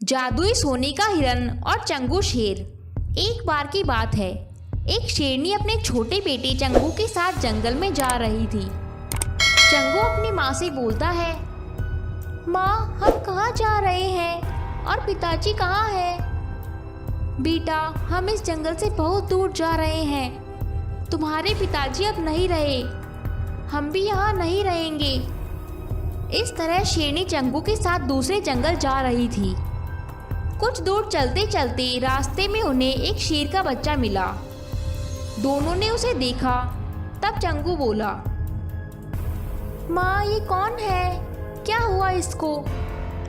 जादुई सोने का हिरन और चंगू शेर। एक बार की बात है, एक शेरनी अपने छोटे बेटे चंगू के साथ जंगल में जा रही थी। चंगू अपनी माँ से बोलता है, माँ हम कहाँ जा रहे हैं और पिताजी कहाँ हैं? बेटा हम इस जंगल से बहुत दूर जा रहे हैं। तुम्हारे पिताजी अब नहीं रहे, हम भी यहाँ नहीं रहेंगे। इस तरह शेरनी चंगू के साथ दूसरे जंगल जा रही थी। कुछ दूर चलते चलते रास्ते में उन्हें एक शेर का बच्चा मिला। दोनों ने उसे देखा। तब चंगू बोला, माँ ये कौन है? क्या हुआ इसको?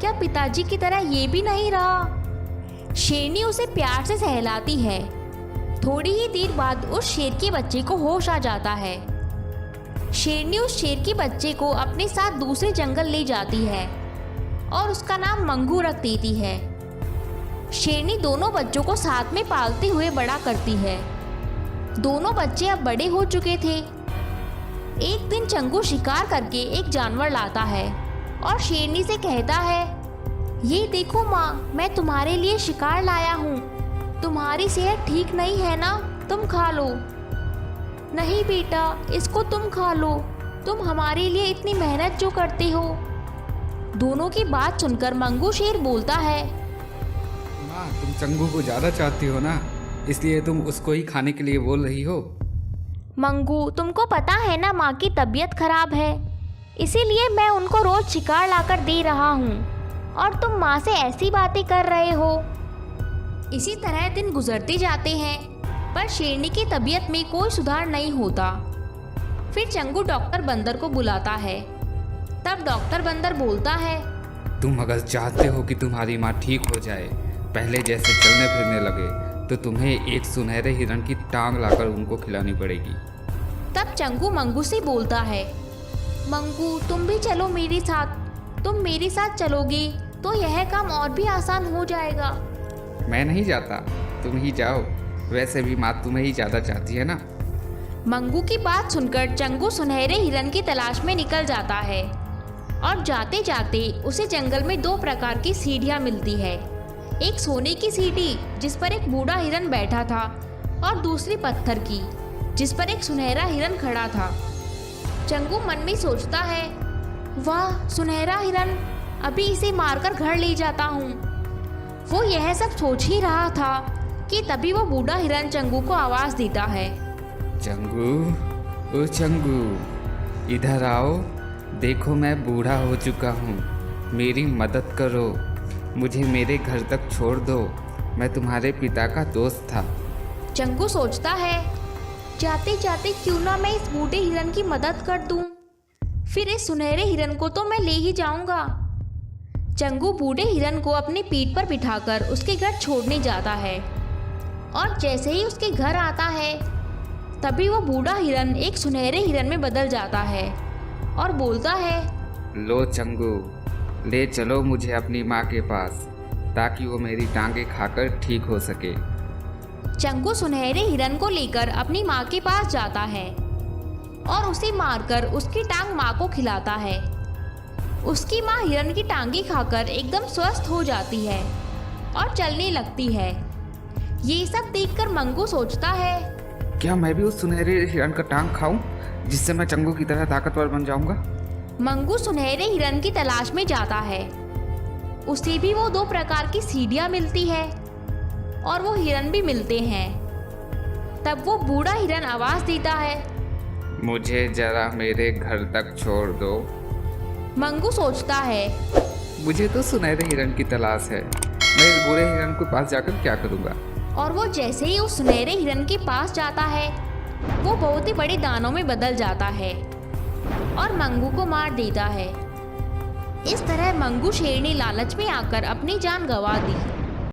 क्या पिताजी की तरह ये भी नहीं रहा? शेरनी उसे प्यार से सहलाती है। थोड़ी ही देर बाद उस शेर के बच्चे को होश आ जाता है। शेरनी उस शेर के बच्चे को अपने साथ दूसरे जंगल ले जाती है और उसका नाम मंगू रख देती है। शेरनी दोनों बच्चों को साथ में पालते हुए बड़ा करती है। दोनों बच्चे अब बड़े हो चुके थे। एक दिन चंगू शिकार करके एक जानवर लाता है और शेरनी से कहता है, ये देखो माँ, मैं तुम्हारे लिए शिकार लाया हूँ। तुम्हारी सेहत ठीक नहीं है ना, तुम खा लो। नहीं बेटा, इसको तुम खा लो, तुम हमारे लिए इतनी मेहनत जो करते हो। दोनों की बात सुनकर मंगू शेर बोलता है, माँ तुम चंगू को ज़्यादा चाहती हो ना, इसलिए तुम उसको ही खाने के लिए बोल रही हो। मंगू तुमको पता है ना माँ की तबीयत खराब है, इसीलिए मैं उनको रोज शिकार लाकर दे रहा हूँ और तुम माँ से ऐसी बातें कर रहे हो। इसी तरह दिन गुजरते जाते हैं पर शेरनी की तबीयत में कोई सुधार नहीं होता। फिर चंगू डॉक्टर बंदर को बुलाता है। तब डॉक्टर बंदर बोलता है, तुम अगर चाहते हो कि तुम्हारी माँ ठीक हो जाए, पहले जैसे चलने फिरने लगे, तो तुम्हें एक सुनहरे हिरण की टांग लाकर उनको खिलानी पड़ेगी। तब चंगू मंगू से बोलता है, मंगू तुम भी चलो मेरे साथ। तुम मेरे साथ चलोगे तो यह काम और भी आसान हो जाएगा। मैं नहीं जाता, तुम ही जाओ। वैसे भी माँ तुम्हें ही ज़्यादा चाहती है ना। मंगू की बात सुनकर चंगू सुनहरे हिरन की तलाश में निकल जाता है और जाते जाते उसे जंगल में दो प्रकार की सीढ़ियाँ मिलती है। एक सोने की सीढ़ी जिस पर एक बूढ़ा हिरन बैठा था और दूसरी पत्थर की जिस पर एक सुनहरा हिरन खड़ा था। चंगू मन में सोचता है, वाह सुनहरा हिरन, अभी इसे मारकर घर ले जाता हूँ। वो यह सब सोच ही रहा था कि तभी वो बूढ़ा हिरन चंगू को आवाज़ देता है, चंगू, ओ चंगू, इधर आओ। देखो मैं बूढ़ा हो चुका हूँ, मेरी मदद करो। मुझे मेरे घर तक छोड़ दो, मैं तुम्हारे पिता का दोस्त था। चंगू सोचता है, जाते जाते क्यों ना मैं इस बूढ़े हिरन की मदद कर दूं। फिर इस सुनहरे हिरन को तो मैं ले ही जाऊंगा। चंगू बूढ़े हिरन को अपनी पीठ पर बिठाकर उसके घर छोड़ने जाता है और जैसे ही उसके घर आता है तभी वो बूढ़ा हिरन एक सुनहरे हिरन में बदल जाता है और बोलता है, लो चंगू, ले चलो मुझे अपनी माँ के पास, ताकि वो मेरी टांगे खाकर ठीक हो सके। चंगू सुनहरे हिरन को लेकर अपनी माँ के पास जाता है और उसे मारकर उसकी टांग माँ को खिलाता है। उसकी माँ हिरन की टांगे खाकर एकदम स्वस्थ हो जाती है और चलने लगती है। ये सब देखकर मंगू सोचता है, क्या मैं भी उस सुनहरे हिरण का टांग खाऊं, जिससे मैं चंगू की तरह ताकतवर बन जाऊंगा? मंगू सुनहरे हिरन की तलाश में जाता है। उसे भी वो दो प्रकार की सीढ़ियाँ मिलती है और वो हिरन भी मिलते हैं। तब वो बूढ़ा हिरन आवाज़ देता है, मुझे जरा मेरे घर तक छोड़ दो। मंगू सोचता है, मुझे तो सुनहरे हिरण की तलाश है, मैं इस बूढ़े हिरण के पास जाकर क्या करूँगा? और वो जैसे ही उस सुनहरे हिरन के पास जाता है वो बहुत ही बड़े दानों में बदल जाता है और मंगू को मार देता है। इस तरह मंगू शेर ने लालच में आकर अपनी जान गंवा दी।